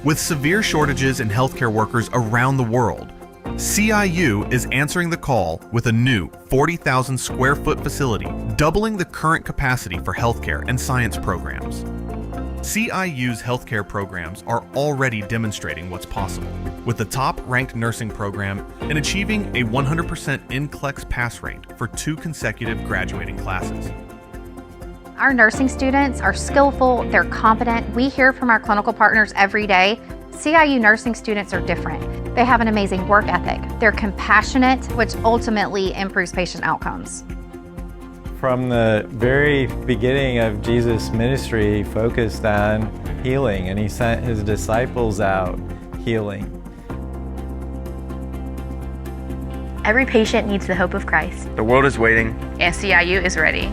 With severe shortages in healthcare workers around the world, CIU is answering the call with a new 40,000 square foot facility, doubling the current capacity for healthcare and science programs. CIU's healthcare programs are already demonstrating what's possible, with the top-ranked nursing program and achieving a 100% NCLEX pass rate for 2 consecutive graduating classes. Our nursing students are skillful, they're competent. We hear from our clinical partners every day. CIU nursing students are different. They have an amazing work ethic. They're compassionate, which ultimately improves patient outcomes. From the very beginning of Jesus' ministry, he focused on healing, and he sent his disciples out healing. Every patient needs the hope of Christ. The world is waiting, and CIU is ready.